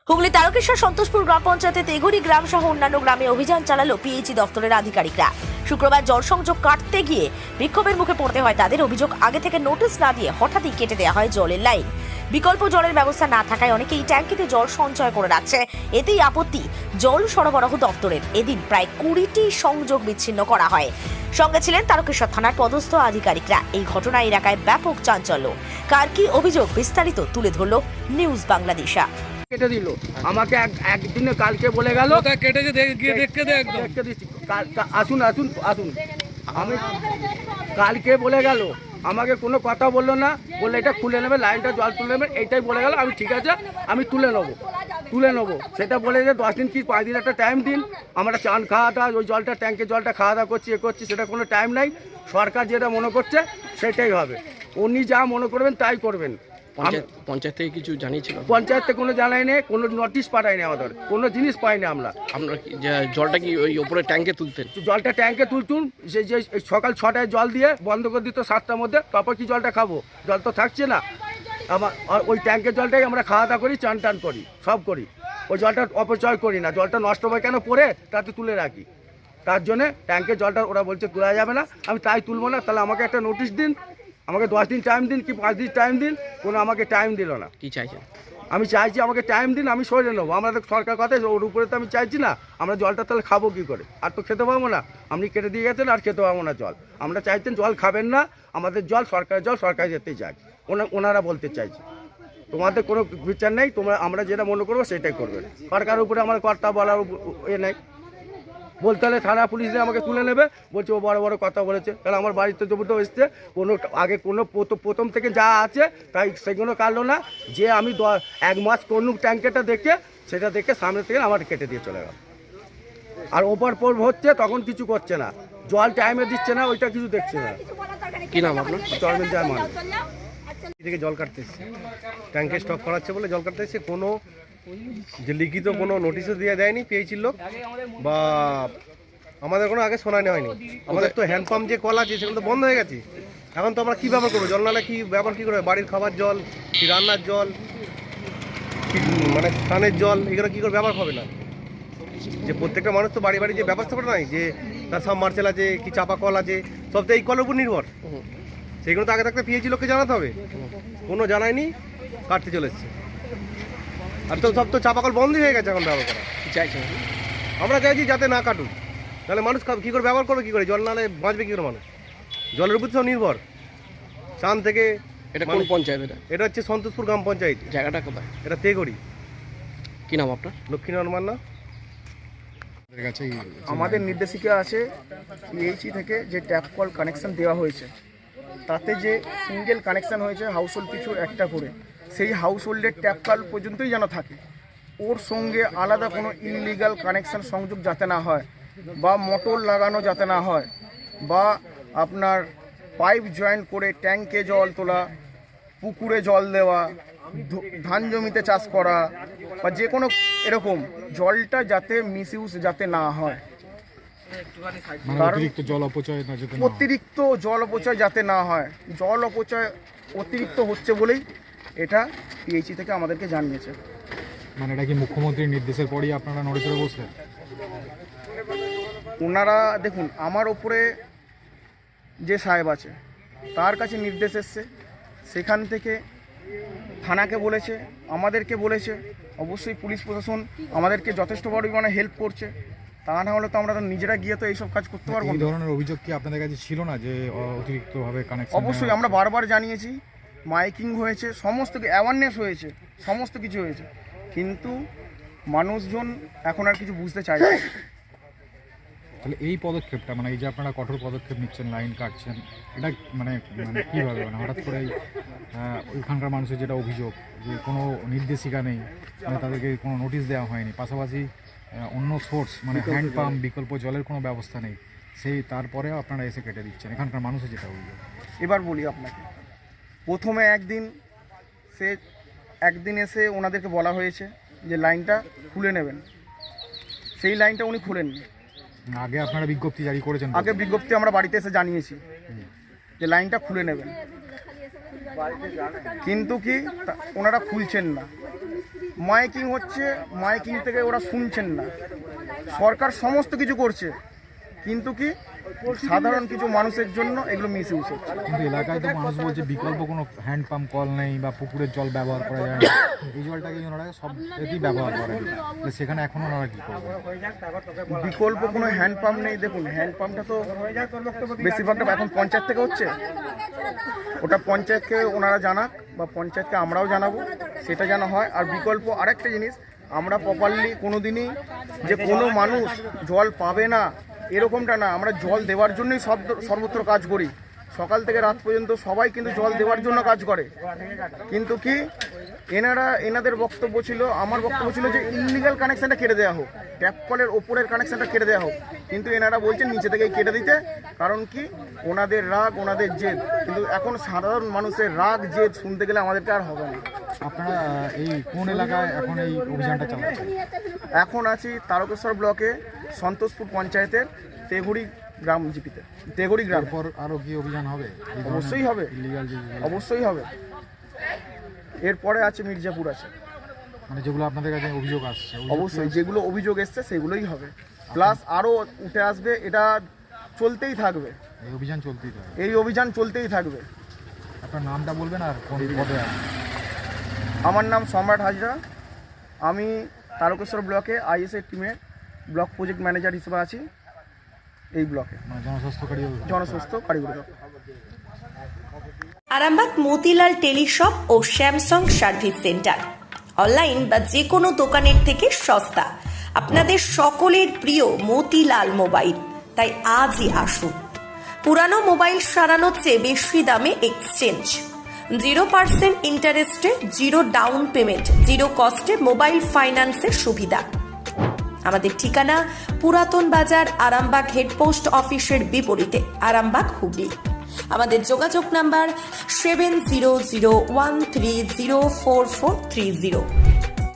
হুগলি তারকেশ্বর সন্তোষপুর গ্রাম পঞ্চায়েতে তেঘুরি গ্রাম সহ অন্যান্য গ্রামে অভিযান চালালো পিএইচই দপ্তরের আধিকারিকরা। শুক্রবার জল সংযোগ কাটতে গিয়ে বিক্ষোভের মুখে পড়তে হয় তাদের। অভিযোগ, আগে থেকে নোটিশ না দিয়ে হঠাৎই কেটে দেওয়া হয় জলের লাইন। বিকল্প জলের ব্যবস্থা না থাকায় অনেকেই ট্যাঙ্কিতে জল সঞ্চয় করে রাখছে। এতেই আপত্তি জল সরবরাহ দপ্তরের। এদিন প্রায় 20টি সংযোগ বিচ্ছিন্ন করা হয়। সঙ্গে ছিলেন তারকেশ্বর থানার পদস্থ আধিকারিকরা। এই ঘটনায় এলাকায় ব্যাপক চাঞ্চল্য। কার কি অভিযোগ বিস্তারিত তুলে ধরল নিউজ বাংলাদেশা। কেটে দিল আমাকে একদিনে, কালকে বলে গেল কেটেছে দেখতে দে একদম। দেখতে দিচ্ছি, আসুন আসুন আসুন। আমি কালকে বলে গেল, আমাকে কোনো কথা বললো না, বললে এটা খুলে নেবে, লাইনটা জল তুলে নেবে, এইটাই বলে গেল। আমি ঠিক আছে, আমি তুলে নেবো সেটা বলে যে 10 দিন কি 5 দিন একটা টাইম দিন। আমরা চান খাওয়া দাওয়া, ওই জলটা ট্যাঙ্কে জলটা খাওয়া দাওয়া করছি, করছি, সেটা কোনো টাইম নাই। সরকার যেটা মনে করছে সেটাই হবে, উনি যা মনে করবেন তাই করবেন। পঞ্চায়েত থেকে কিছু জানিয়েছিল? পঞ্চায়েত থেকে কোনো জানাই নেই, কোনো নোটিশ পাঠায়নি, আমাদের কোনো জিনিস পাইনি। আমরা জলটা কি ওই উপরে ট্যাঙ্কে তুলতেন? জলটা ট্যাঙ্কে তুলতুন, যে সকাল 6টায় জল দিয়ে বন্ধ করে দিত 7টার মধ্যে, তারপর কি জলটা খাবো? জল তো থাকছে না। ওই ট্যাঙ্কের জলটাই আমরা খাওয়া দাওয়া করি, চান টান করি, সব করি। ওই জলটা অপচয় করি না। জলটা নষ্ট হয় কেন, পরে তাতে তুলে রাখি। তার জন্যে ট্যাঙ্কের জলটা ওরা বলছে তোলা যাবে না, আমি তাই তুলবো না। তাহলে আমাকে একটা নোটিশ দিন, আমাকে 10 দিন টাইম দিন কি 5 দিন টাইম দিন, কোনো আমাকে টাইম দিল না। কি চাইছেন? আমি চাইছি আমাকে টাইম দিন, আমি সরে নেবো। আমাদের সরকার কথা, ওর উপরে তো আমি চাইছি না। আমরা জলটা তাহলে খাবো কী করে? আর তো খেতে পারবো না, আপনি কেটে দিয়ে গেছেন, আর খেতে পারবো না জল। আমরা চাইছেন জল খাবেন না, আমাদের জল সরকারের জল সরকার যেতেই চাই, ওনারা বলতে চাইছে। তোমাদের কোনো বিচার নেই, আমরা যেটা মনে করবো সেটাই করবেন। সরকারের উপরে আমার কর্তা বলার এ নেই। বলতে হলে থানা পুলিশ দিয়ে আমাকে তুলে নেবে, বলছে ও বড় বড় কথা বলেছে। কারণ আমার বাড়িতে জমিতে এসছে, কোনো আগে কোনো প্রথম থেকে যা আছে তাই সেগুলো কাটলো না। যে আমি 1 মাস কোনো ট্যাঙ্কেটা দেখে, সেটা দেখে সামনে থেকে আমার কেটে দিয়ে চলে গেল। আর ওপর হচ্ছে, তখন কিছু করছে না, জল টাইমে দিচ্ছে না, ওইটা কিছু দেখছে না। কি নাম আপনার? চরমেন যায় মানুষ থেকে জল কাটতে এসছে, ট্যাঙ্কে স্টক করাচ্ছে বলে জল কাটতে এসছে। কোনো যে লিখিত কোনো নোটিশও দিয়ে দেয়নি পিএইচির লোক, বা আমাদের কোনো আগে শোনানো হয়নি। আমাদের তো হ্যান্ডপাম্প যে কল আছে সেগুলো তো বন্ধ হয়ে গেছে। এখন তো আমরা কী ব্যবহার করবো? জল নালে কি ব্যবহার কী করবে? বাড়ির খাবার জল কি রান্নার জল কি মানে স্নানের জল, এগুলো কী করে ব্যবহার হবে না? যে প্রত্যেকটা মানুষ তো বাড়ি বাড়ি যে ব্যবস্থা করে নাই, যে তার সাবমার্সেল আছে কি চাপা কল আছে, সব তো এই কলের উপর নির্ভর। সেইগুলো তো আগে থাকতে পিএইচি লোককে জানাতে হবে, কোনো জানায়নি, কাটতে চলে এসছে। আর তো সব তো চাপাকল বন্ধই হয়ে গেছে এখন ব্যবহার করা। কি চাইছেন? আমরা চাইছি যাতে না কাটুক, তাহলে মানুষ কী করে ব্যবহার করবে, কী করে জল নালে বাঁচবে কী করে মানুষ? জলের উপর তো নির্ভর চান থেকে। এটা কোন পঞ্চায়েত? এটা হচ্ছে সন্তোষপুর গ্রাম পঞ্চায়েত। জায়গাটা কোথায়? এটা তেগড়ি। কি নাম আপনার? লক্ষ্মীনারায়ণ মান্না। আমাদের নির্দেশিকা আছে পিএইচই থেকে, যে ট্যাপ কল কানেকশন দেওয়া হয়েছে, তাতে যে সিঙ্গেল কানেকশন হয়েছে হাউস হোল্ড পিছু একটা করে, সেই হাউস হোল্ডের ট্যাপ কল পর্যন্তই যেন থাকে। ওর সঙ্গে আলাদা কোনো ইললিগাল কানেকশন সংযোগ যাতে না হয়, বা মোটর লাগানো যাতে না হয়, বা আপনার পাইপ জয়েন্ট করে ট্যাঙ্কে জল তোলা, পুকুরে জল দেওয়া, ধান জমিতে চাষ করা, বা যে কোনো এরকম জলটা যাতে মিসইউজ যাতে না হয়। অতিরিক্ত জল অপচয় যাতে না হয়। জল অপচয় অতিরিক্ত হচ্ছে বলেই এটা পিএইচই থেকে আমাদেরকে জানিয়েছে। মানে এটা কি মুখ্যমন্ত্রীর নির্দেশের পরই আপনারা নড়েচড়ে বসলেন? ওনারা দেখুন, আমার ওপরে যে সাহেব আছে তার কাছে নির্দেশ এসছে, সেখান থেকে থানাকে বলেছে, আমাদেরকে বলেছে। অবশ্যই পুলিশ প্রশাসন আমাদেরকে যথেষ্ট পরিমাণে হেল্প করছে, তা না হলে তো আমরা নিজেরা গিয়ে তো এইসব কাজ করতে পারবো না। এই ধরনের অভিযোগ কি আপনাদের কাছে ছিল না, যে অতিরিক্তভাবে কানেকশন? অবশ্যই আমরা বারবার জানিয়েছি, মাইকিং হয়েছে, সমস্ত অ্যাওয়ারনেস হয়েছে, সমস্ত কিছু হয়েছে, কিন্তু মানুষজন এখন আর কিছু বুঝতে চায় না। তাহলে এই পদক্ষেপটা, মানে এই যে আপনারা কঠোর পদক্ষেপ নিচ্ছেন, লাইন কাটছেন, এটা মানে কীভাবে, মানে হঠাৎ করেই ওইখানকার মানুষের যেটা অভিযোগ যে কোনো নির্দেশিকা নেই, মানে তাদেরকে কোনো নোটিশ দেওয়া হয়নি, পাশাপাশি অন্য সোর্স মানে হ্যান্ডপাম্প বিকল্প জলের কোনো ব্যবস্থা নেই, সেই তারপরেও আপনারা এসে কেটে দিচ্ছেন, এখানকার মানুষের যেটা অভিযোগ। এবার বলি আপনাকে, প্রথমে একদিন এসে ওনাদেরকে বলা হয়েছে যে লাইনটা খুলে নেবেন, সেই লাইনটা উনি খুলেননি। আগে আপনারা বিজ্ঞপ্তি জারি করেছেন? আগে বিজ্ঞপ্তি আমরা বাড়িতে এসে জানিয়েছি যে লাইনটা খুলে নেবেন, কিন্তু কি ওনারা খুলছেন না। মাইকিং হচ্ছে, মাইকিং থেকে ওরা শুনছেন না। সরকার সমস্ত কিছু করছে, কিন্তু কি সাধারণ কিছু মানুষের জন্য এগুলো মিস ইউজ হচ্ছে। কিন্তু এলাকায় তো মানুষ বলছে বিকল্প কোনো হ্যান্ড পাম্প কল নেই বা পুকুরের জল ব্যবহার করা যায় না, এই জলটাকে ওনারা সব এতেই ব্যবহার করেন, তো সেখানে এখন ওনারা কী করবেন? বিকল্প কোনো হ্যান্ড পাম্প নেই। দেখুন, হ্যান্ড পাম্পটা তো বেশিরভাগটা এখন পঞ্চায়েত থেকে হচ্ছে। ওটা পঞ্চায়েতকে ওনারা জানাক বা পঞ্চায়েতকে আমরাও জানাবো, সেটা জানা হয়। আর বিকল্প আরেকটা জিনিস, আমরা প্রপারলি কোনো দিনই যে কোনো মানুষ জল পাবে না এরকমটা না, আমরা জল দেওয়ার জন্যই সর্বত্র কাজ করি। সকাল থেকে রাত পর্যন্ত সবাই কিন্তু জল দেওয়ার জন্য কাজ করে। কিন্তু কি এনাদের বক্তব্য ছিল, আমার বক্তব্য ছিল যে ইললিগাল কানেকশানটা কেটে দেওয়া হোক, ট্যাপ কলের ওপরের কানেকশানটা কেটে দেওয়া হোক। কিন্তু এনারা বলছেন নিচে থেকেই কেটে দিতে, কারণ কি ওনাদের রাগ, ওনাদের জেদ। কিন্তু এখন সাধারণ মানুষের রাগ জেদ শুনতে গেলে আমাদেরকে আর হবে না। আপনারা এই কোন এলাকায় এখন এই অভিযানটা চালাচ্ছেন? এখন আছি তারকেশ্বর ব্লকে সন্তোষপুর পঞ্চায়েতের তেঘুড়ি গ্রাম জিপিতে, তেঘুড়ি গ্রাম। এরপর আরও কি অভিযান হবে? অবশ্যই হবে, ইলিগাল যে অবশ্যই হবে। এরপরে আছে মির্জাপুর আছে, মানে যেগুলো আপনাদের কাছে অভিযোগ আসছে, অবশ্যই যেগুলো অভিযোগ এসছে সেগুলোই হবে, প্লাস আরও উঠে আসবে। এটা চলতেই থাকবে, এই অভিযান চলতেই থাকে। এই অভিযান চলতেই থাকবে। আপনার নামটা বলবেন আর কোন পদে আছে? আমার নাম সম্রাট হাজরা, আমি তারকেশ্বর ব্লকে আইএসএ টিমের ব্লক প্রজেক্ট ম্যানেজার হিসেবে আছি এই ব্লকে, মানে জনস্বাস্থ্যকারী জনস্বাস্থ্য কারিগরি। আরামবাগ মতিলাল টেলিশপ ও স্যামসাং সার্ভিস সেন্টার, অনলাইন বা যে কোনো দোকানের থেকে সস্তা। আপনাদের সকলের প্রিয় মতিলাল মোবাইল, তাই আজই আসুন। পুরানো মোবাইল সারানোর চেয়ে বেশি দামে এক্সচেঞ্জ, 0% ইন্টারেস্টে, 0 ডাউন পেমেন্ট, 0 কস্টে মোবাইল ফাইন্যান্সের সুবিধা। আমাদের ঠিকানা পুরাতন বাজার, আরামবাগ হেডপোস্ট অফিসের বিপরীতে, আরামবাগ, হুগলি। আমাদের যোগাযোগ নাম্বার 7001304430।